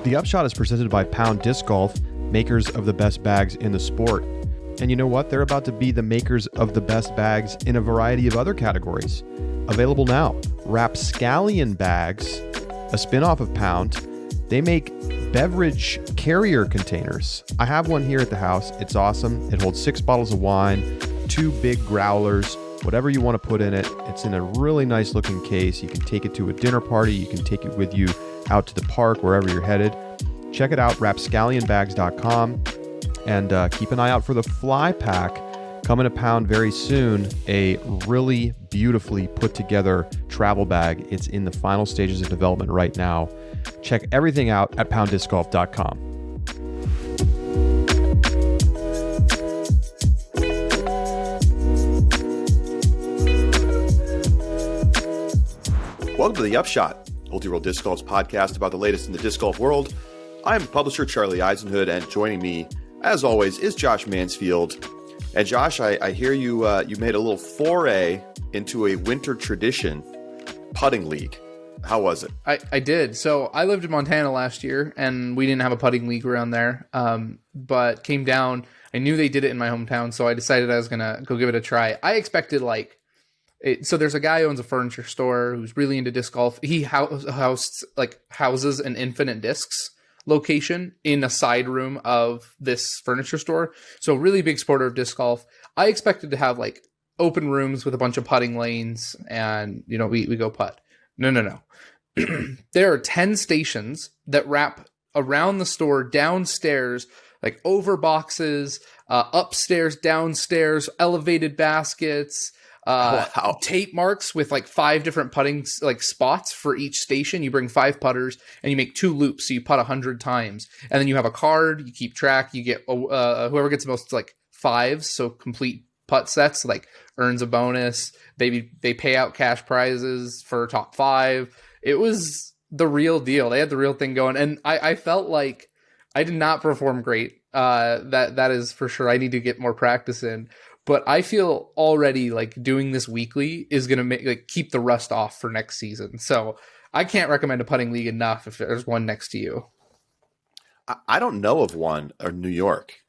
The Upshot is presented by Pound Disc Golf, makers of the best bags in the sport. And you know what? They're about to be the makers of the best bags in a variety of other categories. Available now. Rapscallion Bags, a spin-off of Pound. They make beverage carrier containers. I have one here at the house. It's awesome. It holds 6 bottles of wine, 2 big growlers, whatever you want to put in it. It's in a really nice looking case. You can take it to a dinner party. You can take it with you out to the park, wherever you're headed. Check it out, rapscallionbags.com, and keep an eye out for the Fly Pack coming to Pound very soon. A really beautifully put together travel bag. It's in the final stages of development right now. Check everything out at pounddiscgolf.com. Welcome to the Upshot, Multi-World Disc Golf's podcast about the latest in the disc golf world. I'm publisher Charlie Eisenhood, and joining me, as always, is Josh Mansfield. And Josh, I hear you made a little foray into a winter tradition, putting league. How was it? I did. So I lived in Montana last year, and we didn't have a putting league around there, but came down. I knew they did it in my hometown, so I decided I was going to go give it a try. I expected so there's a guy who owns a furniture store who's really into disc golf. He houses an Infinite Discs location in a side room of this furniture store. So really big supporter of disc golf. I expected to have open rooms with a bunch of putting lanes and, we go putt. No. There are 10 stations that wrap around the store, downstairs, over boxes, upstairs, downstairs, elevated baskets, wow. Tape marks with 5 different putting spots for each station. You bring 5 putters and you make 2 loops, so you putt 100 times, and then you have a card. You keep track. You get whoever gets the most 5s, so complete putt sets, earns a bonus. They pay out cash prizes for top 5. It was the real deal. They had the real thing going, and I felt like I did not perform great. That is for sure. I need to get more practice in. But I feel already doing this weekly is going to keep the rust off for next season. So I can't recommend a putting league enough if there's one next to you. I don't know of one in New York.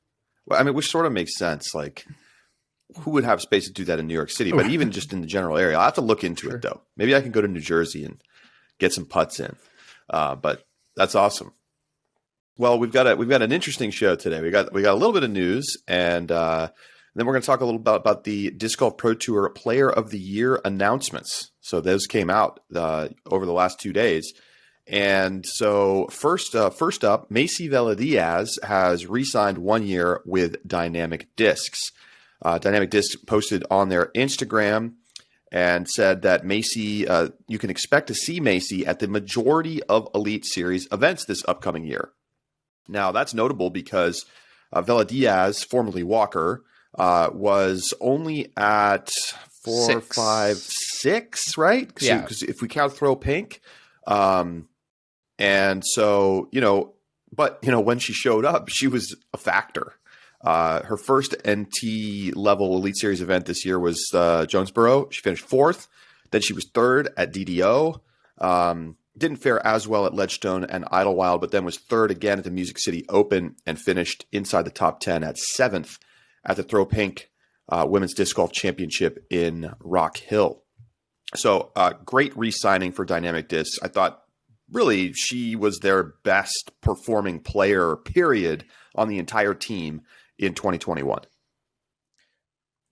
I mean, which sort of makes sense. Who would have space to do that in New York City? But even just in the general area, I'll have to look into it though. Maybe I can go to New Jersey and get some putts in. But that's awesome. Well, we've got an interesting show today. We got a little bit of news, and then we're going to talk a little about the Disc Golf Pro Tour Player of the Year announcements. So those came out over the last 2 days. And so first up, Macie Velediaz has re-signed 1 year with Dynamic Discs. Dynamic Discs posted on their Instagram and said that Macie, you can expect to see Macie at the majority of Elite Series events this upcoming year. Now, that's notable because Velediaz, formerly Walker, was only at 4, 5, 6, right? Yeah. Because if we count Throw Pink. And so, but when she showed up, she was a factor. Her first NT level Elite Series event this year was Jonesboro. She finished 4th. Then she was 3rd at DDO. Didn't fare as well at Ledgestone and Idlewild, but then was 3rd again at the Music City Open and finished inside the top 10 at 7th at the Throw Pink Women's Disc Golf Championship in Rock Hill. So great re-signing for Dynamic Discs. I thought really she was their best performing player, period, on the entire team in 2021.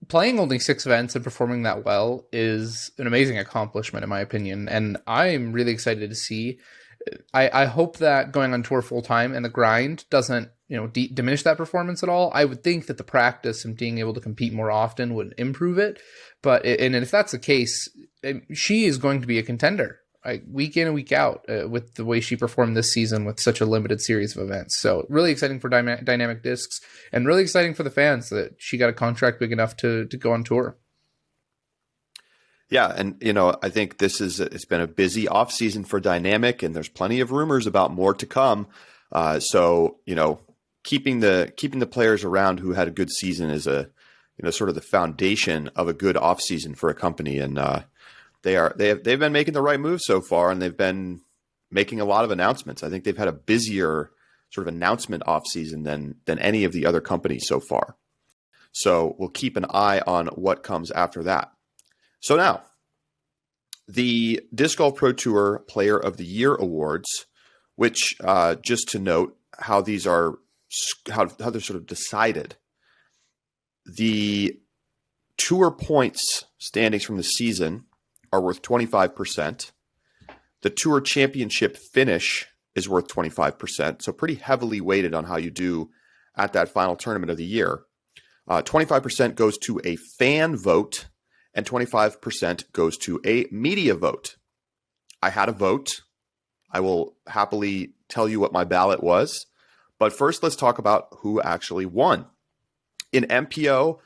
Playing only 6 events and performing that well is an amazing accomplishment, in my opinion. And I'm really excited to see. I hope that going on tour full time and the grind doesn't, diminish that performance at all. I would think that the practice and being able to compete more often would improve it. But if that's the case, she is going to be a contender week in and week out with the way she performed this season with such a limited series of events. So really exciting for Dynamic Discs, and really exciting for the fans that she got a contract big enough to go on tour. Yeah, and I think it's been a busy off season for Dynamic, and there's plenty of rumors about more to come. So keeping the players around who had a good season is sort of the foundation of a good off season for a company, and they've been making the right moves so far, and they've been making a lot of announcements. I think they've had a busier sort of announcement offseason than any of the other companies so far. So we'll keep an eye on what comes after that. So now, the Disc Golf Pro Tour Player of the Year Awards, which just to note how these are, how they're sort of decided. The tour points standings from the season are worth 25%. The tour championship finish is worth 25%. So pretty heavily weighted on how you do at that final tournament of the year. 25% goes to a fan vote and 25% goes to a media vote. I had a vote. I will happily tell you what my ballot was. But first, let's talk about who actually won. In MPO,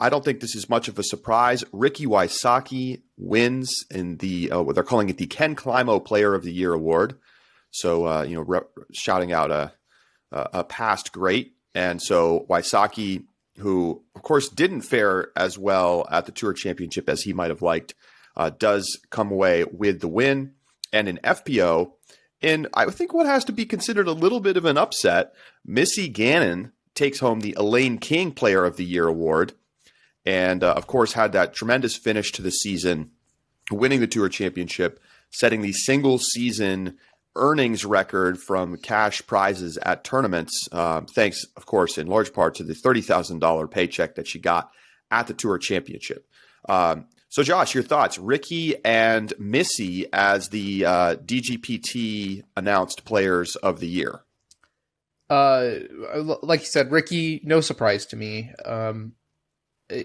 I don't think this is much of a surprise. Ricky Wysocki wins in the what they're calling it the Ken Climo Player of the Year award. So shouting out a past great, and so Wysocki, who of course didn't fare as well at the Tour Championship as he might have liked, does come away with the win. And in FPO, in I think what has to be considered a little bit of an upset, Missy Gannon takes home the Elaine King Player of the Year award. And, of course, had that tremendous finish to the season, winning the Tour Championship, setting the single-season earnings record from cash prizes at tournaments, thanks, of course, in large part to the $30,000 paycheck that she got at the Tour Championship. So, Josh, your thoughts. Ricky and Missy as the DGPT announced Players of the Year. Like you said, Ricky, no surprise to me.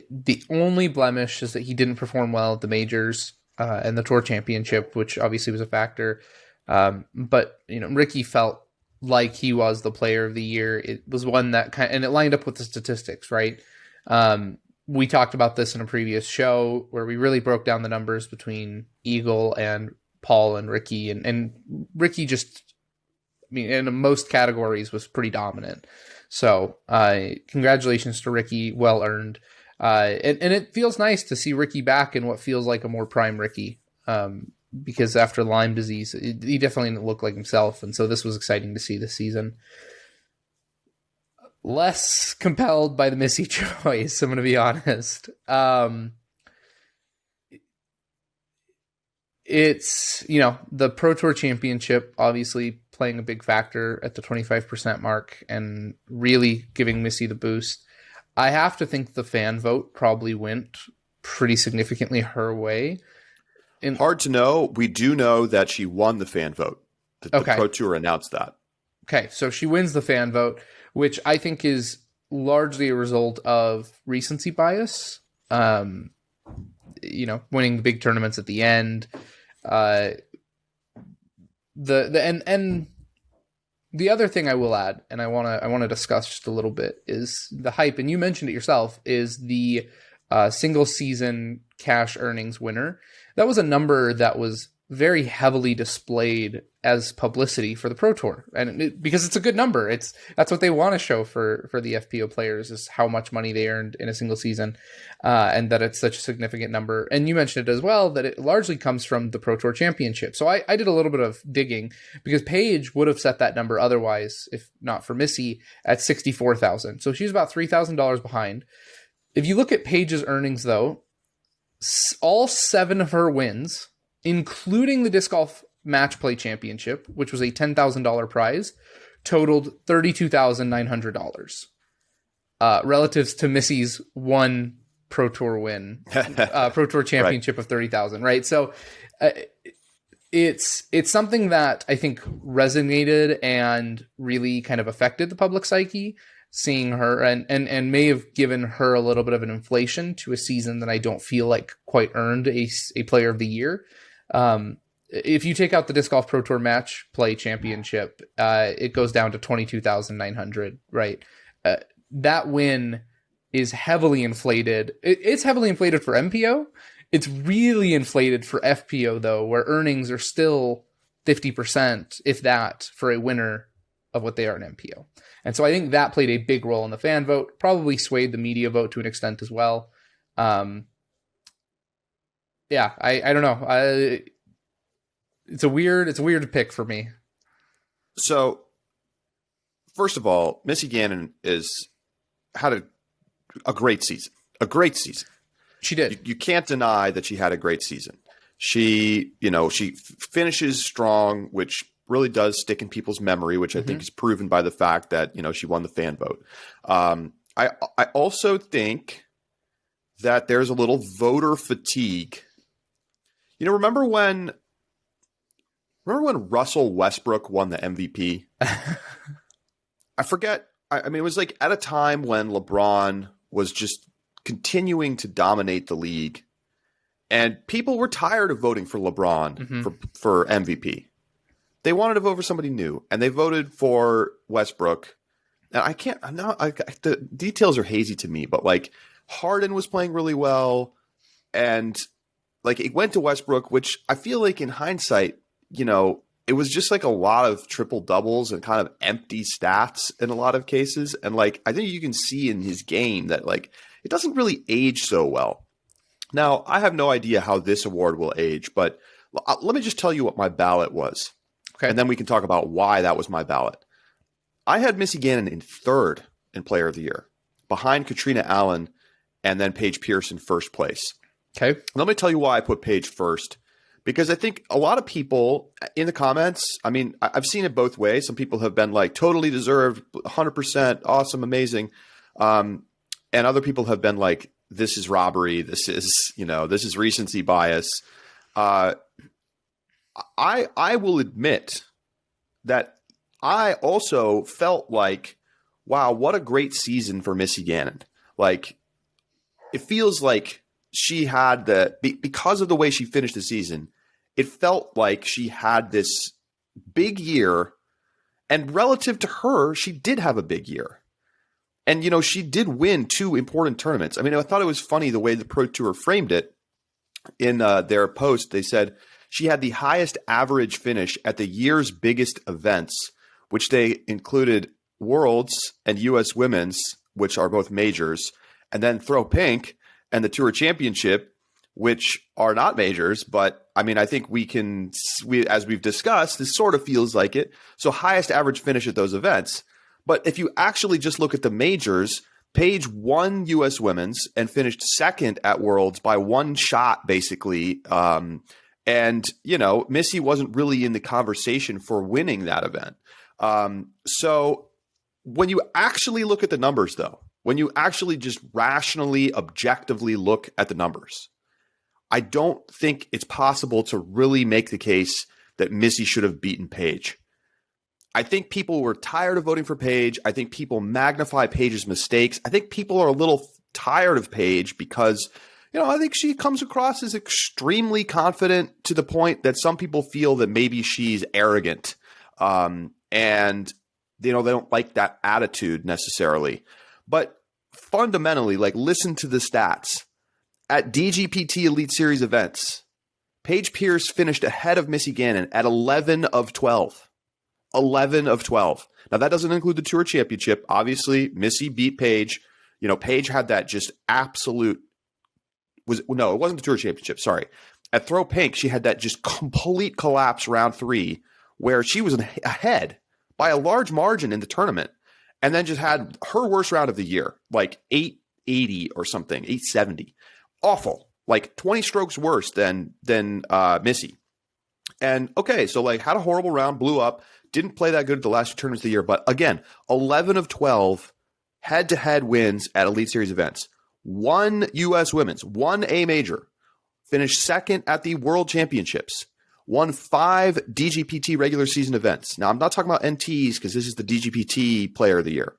The only blemish is that he didn't perform well at the majors and the Tour Championship, which obviously was a factor. But Ricky felt like he was the Player of the Year. It was one that and it lined up with the statistics, right? We talked about this in a previous show where we really broke down the numbers between Eagle and Paul and Ricky, and Ricky just, in most categories was pretty dominant. So, congratulations to Ricky, well earned. And it feels nice to see Ricky back in what feels like a more prime Ricky, because after Lyme disease, he definitely didn't look like himself. And so this was exciting to see this season. Less compelled by the Missy choice, I'm going to be honest. It's, the Pro Tour Championship obviously playing a big factor at the 25% mark and really giving Missy the boost. I have to think the fan vote probably went pretty significantly her way. Hard to know. We do know that she won the fan vote. The Pro Tour announced that. Okay, so she wins the fan vote, which I think is largely a result of recency bias. Winning the big tournaments at the end. The other thing I will add, and I want to discuss just a little bit, is the hype, and you mentioned it yourself, is the single season cash earnings winner. That was a number that was very heavily displayed as publicity for the Pro Tour, and because it's a good number. That's what they want to show for the FPO players, is how much money they earned in a single season, and that it's such a significant number. And you mentioned it as well, that it largely comes from the Pro Tour Championship. So I did a little bit of digging, because Paige would have set that number otherwise, if not for Missy, at $64,000. So she's about $3,000 behind. If you look at Paige's earnings, though, all 7 of her wins, including the Disc Golf Match Play Championship, which was a $10,000 prize, totaled $32,900. Relative to Missy's one Pro Tour win, Pro Tour Championship of $30,000, right? So it's something that I think resonated and really kind of affected the public psyche, seeing her, and may have given her a little bit of an inflation to a season that I don't feel like quite earned a Player of the Year. If you take out the Disc Golf Pro Tour Match Play Championship, it goes down to $22,900, right? That win is heavily inflated. It's heavily inflated for MPO. It's really inflated for FPO, though, where earnings are still 50%, if that, for a winner of what they are in MPO. And so I think that played a big role in the fan vote, probably swayed the media vote to an extent as well. I don't know. it's a weird pick for me. So, first of all, Missy Gannon had a great season. A great season. She did. You can't deny that she had a great season. She finishes strong, which really does stick in people's memory, which I think is proven by the fact that, she won the fan vote. I also think that there's a little voter fatigue. Remember when Russell Westbrook won the MVP? I forget. I mean, it was like at a time when LeBron was just continuing to dominate the league, and people were tired of voting for LeBron for MVP. They wanted to vote for somebody new, and they voted for Westbrook. And the details are hazy to me, but like Harden was playing really well, and like it went to Westbrook, which I feel like in hindsight, it was just like a lot of triple doubles and kind of empty stats in a lot of cases. And like, I think you can see in his game that like, it doesn't really age so well. Now, I have no idea how this award will age, but let me just tell you what my ballot was. Okay. And then we can talk about why that was my ballot. I had Missy Gannon in third in Player of the Year, behind Katrina Allen and then Paige Pierce in first place. Okay. Let me tell you why I put Paige first. Because I think a lot of people in the comments, I mean, I've seen it both ways. Some people have been like, totally deserved, 100%, awesome, amazing. And other people have been like, this is robbery. This is recency bias. I will admit that I also felt like, wow, what a great season for Missy Gannon. Like, it feels like she had because of the way she finished the season, it felt like she had this big year, and relative to her, she did have a big year. And, she did win 2 important tournaments. I mean, I thought it was funny the way the Pro Tour framed it in their post. They said she had the highest average finish at the year's biggest events, which they included Worlds and U.S. Women's, which are both majors, and then Throw Pink and the Tour Championship, which are not majors, but I mean, I think as we've discussed, this sort of feels like it. So highest average finish at those events. But if you actually just look at the majors, Paige won U.S. Women's and finished second at Worlds by 1 shot, basically. And, Missy wasn't really in the conversation for winning that event. So when you actually look at the numbers, though, when you actually just rationally, objectively look at the numbers, I don't think it's possible to really make the case that Missy should have beaten Paige. I think people were tired of voting for Paige. I think people magnify Paige's mistakes. I think people are a little tired of Paige because, I think she comes across as extremely confident to the point that some people feel that maybe she's arrogant. And, they don't like that attitude necessarily. But fundamentally, like, listen to the stats. At DGPT Elite Series events, Paige Pierce finished ahead of Missy Gannon at 11 of 12. 11 of 12. Now, that doesn't include the Tour Championship. Obviously, Missy beat Paige. Paige had that just absolute it wasn't the Tour Championship. Sorry. At Throw Pink, she had that just complete collapse round 3 where she was ahead by a large margin in the tournament and then just had her worst round of the year, like 880 or something, 870. Awful, like 20 strokes worse than Missy. And okay, so like had a horrible round, blew up, didn't play that good at the last 2 tournaments of the year. But again, 11 of 12 head-to-head wins at Elite Series events. 1 U.S. Women's, 1 A major, finished second at the World Championships, won 5 DGPT regular season events. Now, I'm not talking about NTs because this is the DGPT Player of the Year.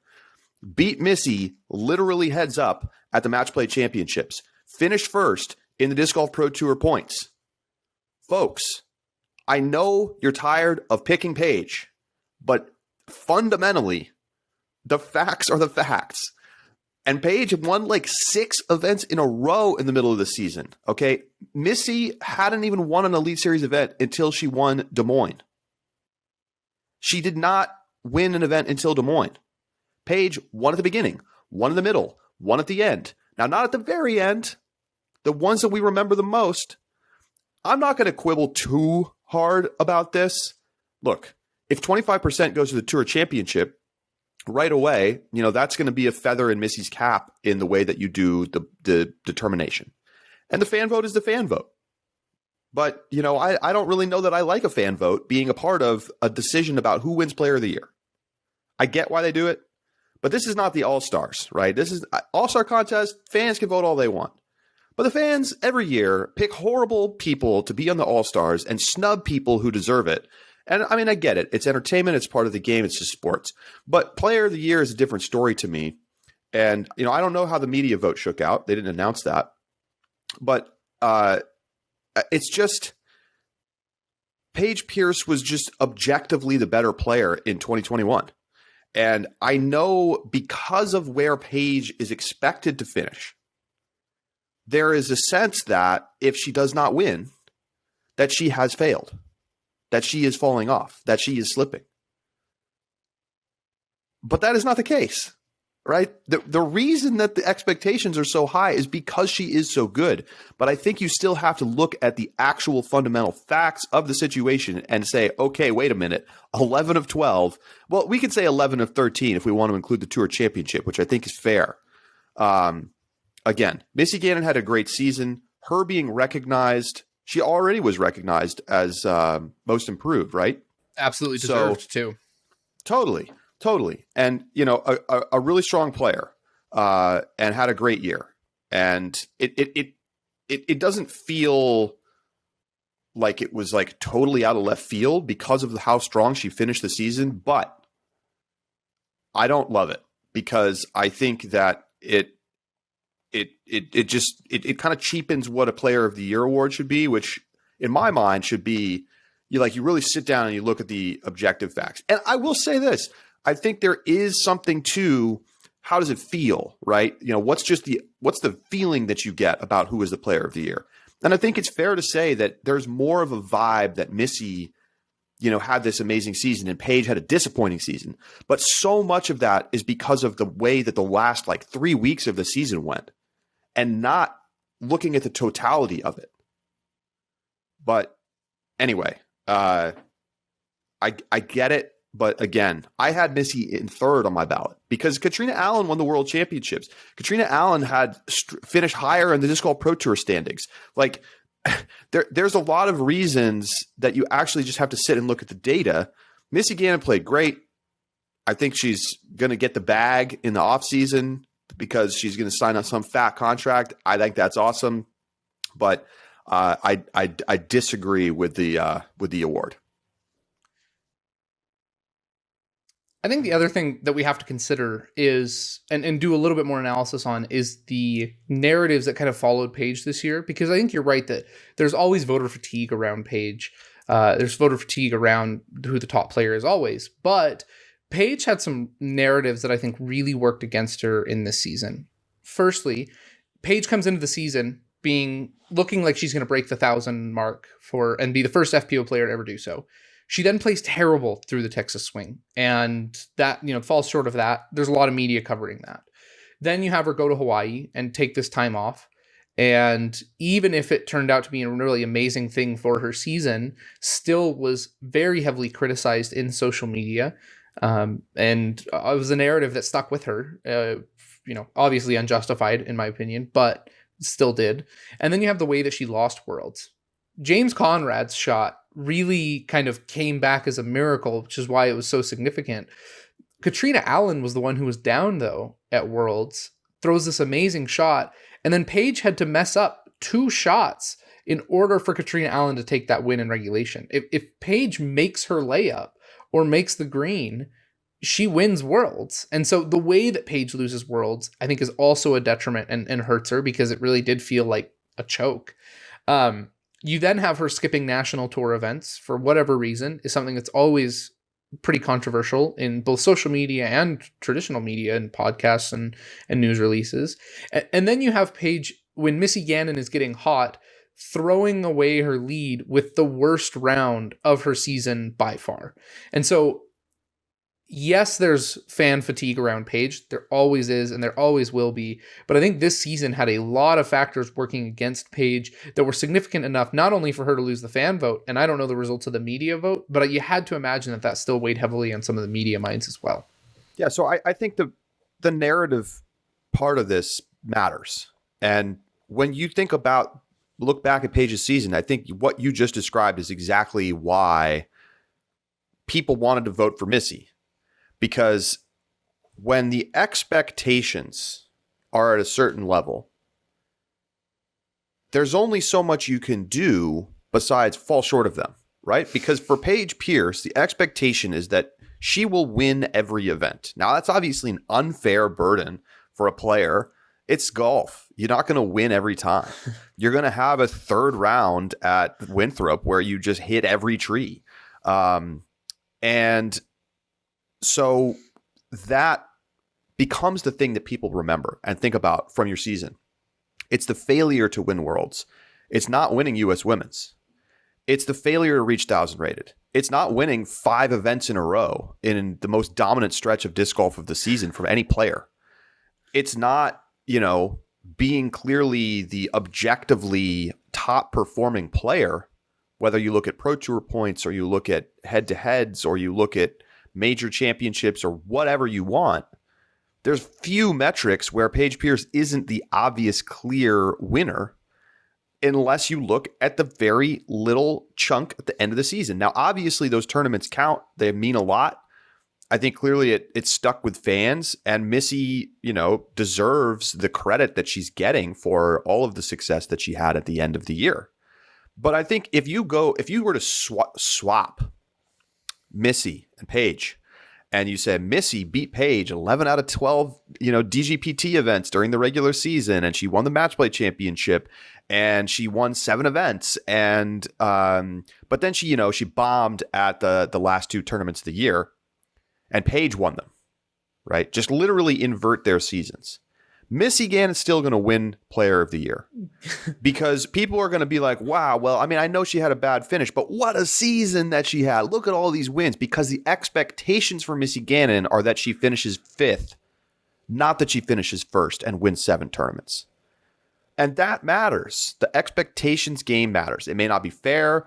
Beat Missy literally heads up at the Match Play Championships. Finished first in the Disc Golf Pro Tour points. Folks, I know you're tired of picking Paige, but fundamentally, the facts are the facts. And Paige won like 6 events in a row in the middle of the season, okay? Missy hadn't even won an Elite Series event until she won Des Moines. She did not win an event until Des Moines. Paige won at the beginning, won in the middle, won at the end. Now, not at the very end. The ones that we remember the most, I'm not going to quibble too hard about this. Look, if 25% goes to the Tour Championship right away, that's going to be a feather in Missy's cap in the way that you do the determination. And the fan vote is the fan vote. But, I don't really know that I like a fan vote being a part of a decision about who wins Player of the Year. I get why they do it, but this is not the All-Stars, right? This is All-Star contest. Fans can vote all they want. But the fans every year pick horrible people to be on the All-Stars and snub people who deserve it. And I mean, I get it. It's entertainment. It's part of the game. It's just sports. But Player of the Year is a different story to me. And, I don't know how the media vote shook out. They didn't announce that. But it's just Paige Pierce was just objectively the better player in 2021. And I know because of where Paige is expected to finish, there is a sense that if she does not win, that she has failed, that she is falling off, that she is slipping. But that is not the case, right? The reason that the expectations are so high is because she is so good. But I think you still have to look at the actual fundamental facts of the situation and say, okay, wait a minute, 11 of 12. Well, we could say 11 of 13 if we want to include the Tour Championship, which I think is fair. Again, Missy Gannon had a great season. Her being recognized, she already was recognized as most improved, right? Absolutely deserved too. Totally. And, a really strong player and had a great year. And it doesn't feel like it was like totally out of left field because of how strong she finished the season. But I don't love it because I think that it kind of cheapens what a Player of the Year award should be, which in my mind should be you really sit down and you look at the objective facts. And I will say this, I think there is something to how does it feel, right? What's the feeling that you get about who is the Player of the Year? And I think it's fair to say that there's more of a vibe that Missy, had this amazing season and Paige had a disappointing season. But so much of that is because of the way that the last 3 weeks of the season went and not looking at the totality of it. But anyway, I get it. But again, I had Missy in third on my ballot because Katrina Allen won the World Championships. Katrina Allen had finished higher in the Disc Golf Pro Tour standings. There's a lot of reasons that you actually just have to sit and look at the data. Missy Gannon played great. I think she's going to get the bag in the offseason because she's going to sign on some fat contract. I think that's awesome. But I disagree with the award. I think the other thing that we have to consider is, and do a little bit more analysis on, is the narratives that kind of followed Paige this year. Because I think you're right that there's always voter fatigue around Paige. There's voter fatigue around who the top player is always. But Paige had some narratives that I think really worked against her in this season. Firstly, Paige comes into the season looking like she's going to break the 1,000 mark and be the first FPO player to ever do so. She then plays terrible through the Texas swing, and that, falls short of that. There's a lot of media covering that. Then you have her go to Hawaii and take this time off. And even if it turned out to be a really amazing thing for her season, still was very heavily criticized in social media. And it was a narrative that stuck with her, obviously unjustified in my opinion, but still did. And then you have the way that she lost Worlds. James Conrad's shot really kind of came back as a miracle, which is why it was so significant. Katrina Allen was the one who was down, though, at Worlds, throws this amazing shot, and then Paige had to mess up 2 shots in order for Katrina Allen to take that win in regulation. If Paige makes her layup or makes the green, she wins Worlds. And so the way that Paige loses Worlds, I think, is also a detriment and hurts her because it really did feel like a choke. You then have her skipping national tour events for whatever reason is something that's always pretty controversial in both social media and traditional media and podcasts and news releases. And then you have Paige, when Missy Gannon is getting hot, throwing away her lead with the worst round of her season by far. And so yes, there's fan fatigue around Paige. There always is, and there always will be. But I think this season had a lot of factors working against Paige that were significant enough, not only for her to lose the fan vote, and I don't know the results of the media vote, but you had to imagine that that still weighed heavily on some of the media minds as well. Yeah, so I think the narrative part of this matters. And when you look back at Paige's season, I think what you just described is exactly why people wanted to vote for Missy. Because when the expectations are at a certain level, there's only so much you can do besides fall short of them, right? Because for Paige Pierce, the expectation is that she will win every event. Now, that's obviously an unfair burden for a player. It's golf. You're not going to win every time. You're going to have a third round at Winthrop where you just hit every tree. And so that becomes the thing that people remember and think about from your season. It's the failure to win Worlds. It's not winning U.S. Women's. It's the failure to reach 1,000 rated. It's not winning 5 events in a row in the most dominant stretch of disc golf of the season from any player. It's not, being clearly the objectively top performing player, whether you look at Pro Tour points or you look at head-to-heads or you look at major championships or whatever you want. There's few metrics where Paige Pierce isn't the obvious clear winner unless you look at the very little chunk at the end of the season. Now, obviously, those tournaments count. They mean a lot. I think clearly it stuck with fans, and Missy, deserves the credit that she's getting for all of the success that she had at the end of the year. But I think if you were to swap Missy and Paige, and you said Missy beat Paige 11 out of 12, DGPT events during the regular season, and she won the match play championship, and she won 7 events, and but then she bombed at the last 2 tournaments of the year, and Paige won them, right? Just literally invert their seasons. Missy Gannon's still going to win Player of the Year because people are going to be like, wow, well, I know she had a bad finish, but what a season that she had. Look at all these wins, because the expectations for Missy Gannon are that she finishes 5th, not that she finishes 1st and wins 7 tournaments. And that matters. The expectations game matters. It may not be fair.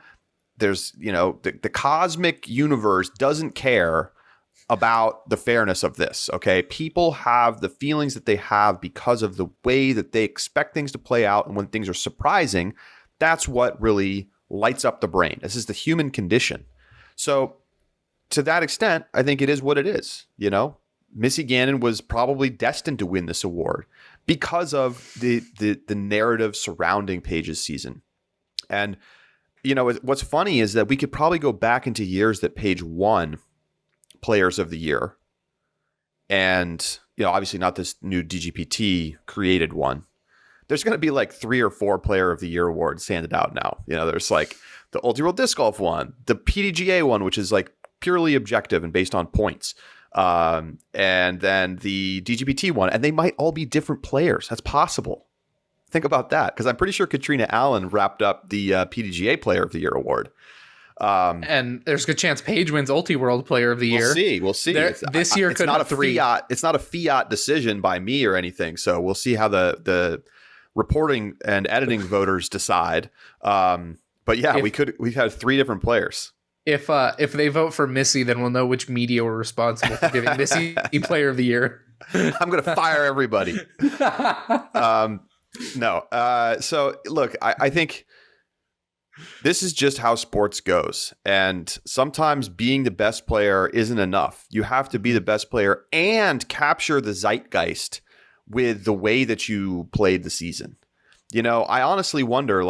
There's, the cosmic universe doesn't care about the fairness of this, okay? People have the feelings that they have because of the way that they expect things to play out, and when things are surprising, that's what really lights up the brain. This is the human condition. So to that extent, I think it is what it is, Missy Gannon was probably destined to win this award because of the narrative surrounding Paige's season. And, what's funny is that we could probably go back into years that Paige won Players of the Year, and obviously not this new DGPT created one. There's going to be like 3 or 4 Player of the Year awards handed out now. There's like the Ultra World Disc Golf one, the PDGA one, which is like purely objective and based on points, and then the DGPT one, and they might all be different players. That's possible. Think about that, because I'm pretty sure Katrina Allen wrapped up the PDGA Player of the Year award. And there's a good chance Paige wins Ulti-World Player of the Year. We'll see. This year it's not a fiat. It's not a fiat decision by me or anything. So we'll see how the reporting and editing voters decide. But yeah, we've had 3 different players. If they vote for Missy, then we'll know which media were responsible for giving Missy Player of the Year. I'm going to fire everybody. No. So look, I think this is just how sports goes. And sometimes being the best player isn't enough. You have to be the best player and capture the zeitgeist with the way that you played the season. I honestly wonder,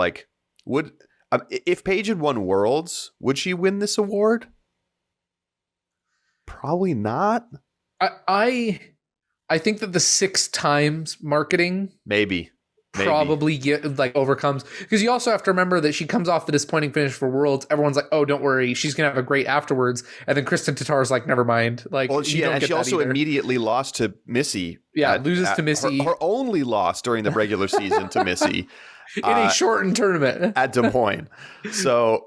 if Paige had won Worlds, would she win this award? Probably not. I think that the 6 times marketing maybe probably overcomes, because you also have to remember that she comes off the disappointing finish for Worlds. Everyone's like, oh, don't worry, she's gonna have a great afterwards, and then Kristen Tatar's like, never mind. She also immediately lost to Missy. Loses to Missy. Her only loss during the regular season to Missy in a shortened tournament at Des Moines. So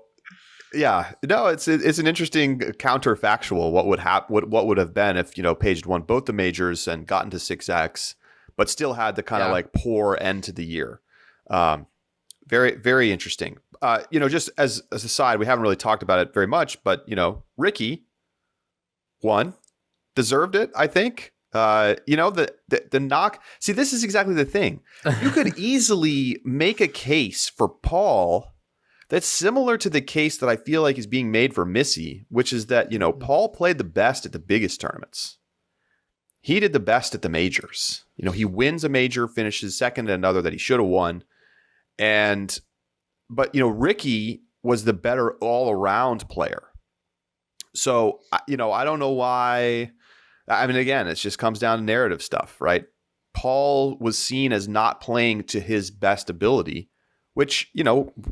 Yeah, no, it's an interesting counterfactual. What would what would have been if Page had won both the majors and gotten to 6X, but still had the kind of like poor end to the year. Very, very interesting. Just as a side, we haven't really talked about it very much, but Ricky won, deserved it, I think. The knock. See, this is exactly the thing. You could easily make a case for Paul that's similar to the case that I feel like is being made for Missy, which is that, Paul played the best at the biggest tournaments. He did the best at the majors. He wins a major, finishes second at another that he should have won. But Ricky was the better all-around player. So, I don't know why. I mean, again, it just comes down to narrative stuff, right? Paul was seen as not playing to his best ability, which,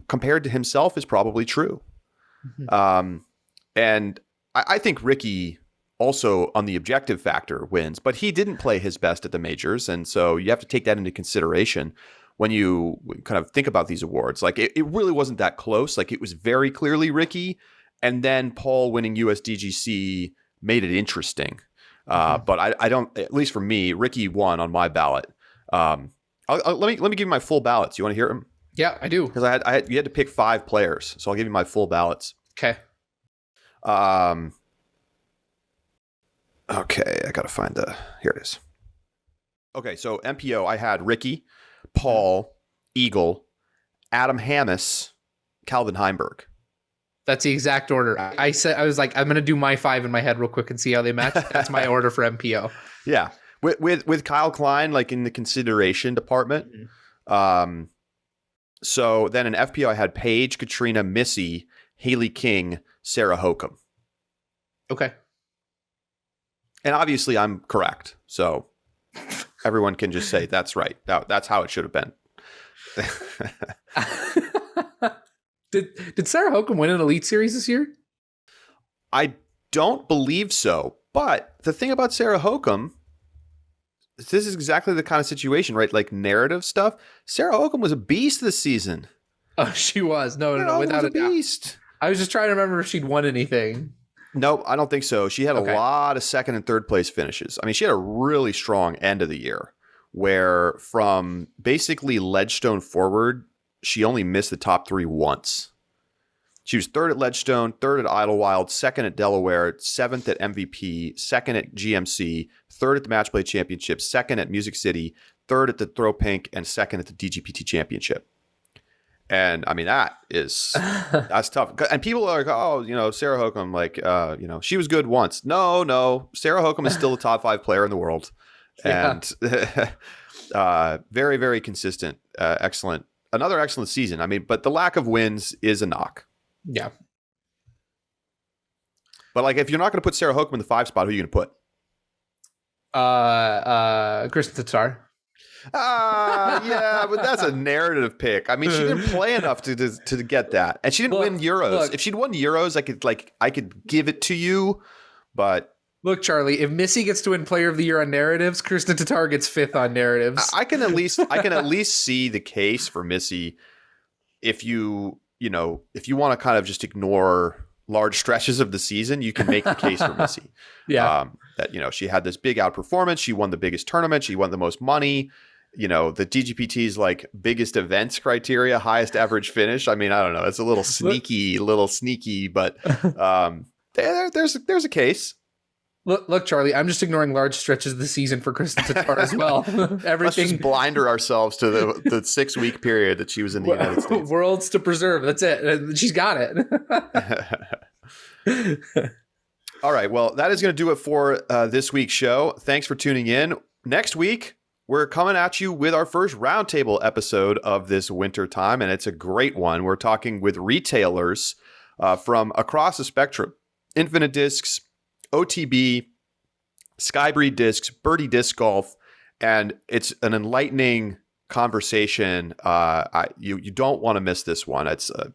compared to himself is probably true. Mm-hmm. And I think Ricky also on the objective factor wins, but he didn't play his best at the majors. And so you have to take that into consideration when you kind of think about these awards. Like it really wasn't that close. Like it was very clearly Ricky. And then Paul winning USDGC made it interesting. But I don't, at least for me, Ricky won on my ballot. Let me give you my full ballots. You want to hear them? Yeah, I do. Because you had to pick 5 players, so I'll give you my full ballots. Okay. Okay, I gotta find here it is. Okay, so MPO, I had Ricky, Paul, Eagle, Adam Hammes, Calvin Heimberg. That's the exact order. I was like, I'm gonna do my 5 in my head real quick and see how they match. That's my order for MPO. Yeah, with Kyle Klein like in the consideration department. Mm-hmm. So then in FPO, I had Paige, Katrina, Missy, Haley King, Sarah Hokum. Okay. And obviously I'm correct. So everyone can just say, that's right. That's how it should have been. Did Sarah Hokum win an Elite Series this year? I don't believe so. But the thing about Sarah Hokum, this is exactly the kind of situation, right? Like narrative stuff. Sarah Hokum was a beast this season. Oh, she was. No, without a beast. I was just trying to remember if she'd won anything. Nope, I don't think so. She had a lot of second and third place finishes. I mean, she had a really strong end of the year where from basically Ledgestone forward, she only missed the top 3 once. She was third at Ledgestone, third at Idlewild, second at Delaware, 7th at MVP, second at GMC, third at the Match Play Championship, second at Music City, third at the Throw Pink, and second at the DGPT Championship. And I mean, that's tough. And people are like, oh, Sarah Hokum, like, she was good once. No, Sarah Hokum is still a top 5 player in the world. Yeah. And very, very consistent. Excellent. Another excellent season. I mean, but the lack of wins is a knock. Yeah. But like, if you're not going to put Sarah Hokum in the 5 spot, who are you going to put? Kristen Tatar. Yeah, but that's a narrative pick. I mean, she didn't play enough to get that, and she didn't win Euros. If she'd won Euros, I could give it to you. But look, Charlie, if Missy gets to win Player of the Year on narratives, Kristen Tatar gets 5th on narratives. I can at least see the case for Missy if you want to kind of just ignore large stretches of the season, you can make the case for Missy. Yeah. That, she had this big outperformance. She won the biggest tournament. She won the most money. The DGPT's like biggest events criteria, highest average finish. I mean, I don't know. It's a little sneaky, but there's a case. Look, Charlie, I'm just ignoring large stretches of the season for Kristen Tatar as well. Everything. Let's just blinder ourselves to the 6-week period that she was in the United States. Worlds to preserve. That's it. She's got it. All right. Well, that is going to do it for this week's show. Thanks for tuning in. Next week, we're coming at you with our first roundtable episode of this winter time, and it's a great one. We're talking with retailers from across the spectrum: Infinite Discs, OTB, Skybreed Discs, Birdie Disc Golf, and it's an enlightening conversation. You don't want to miss this one.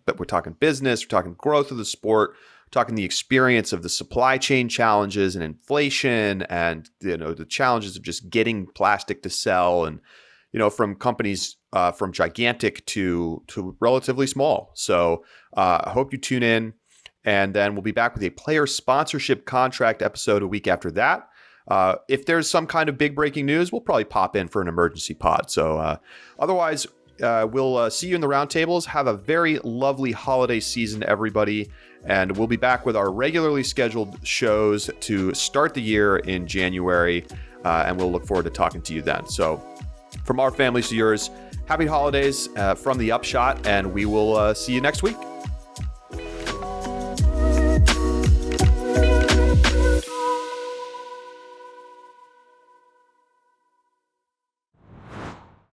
But we're talking business, we're talking growth of the sport, we're talking the experience of the supply chain challenges and inflation, and the challenges of just getting plastic to sell, and from companies from gigantic to relatively small. So I hope you tune in. And then we'll be back with a player sponsorship contract episode a week after that. If there's some kind of big breaking news, we'll probably pop in for an emergency pod. So otherwise, we'll see you in the roundtables. Have a very lovely holiday season, everybody. And we'll be back with our regularly scheduled shows to start the year in January. And we'll look forward to talking to you then. So from our families to yours, happy holidays from the Upshot, and we will see you next week.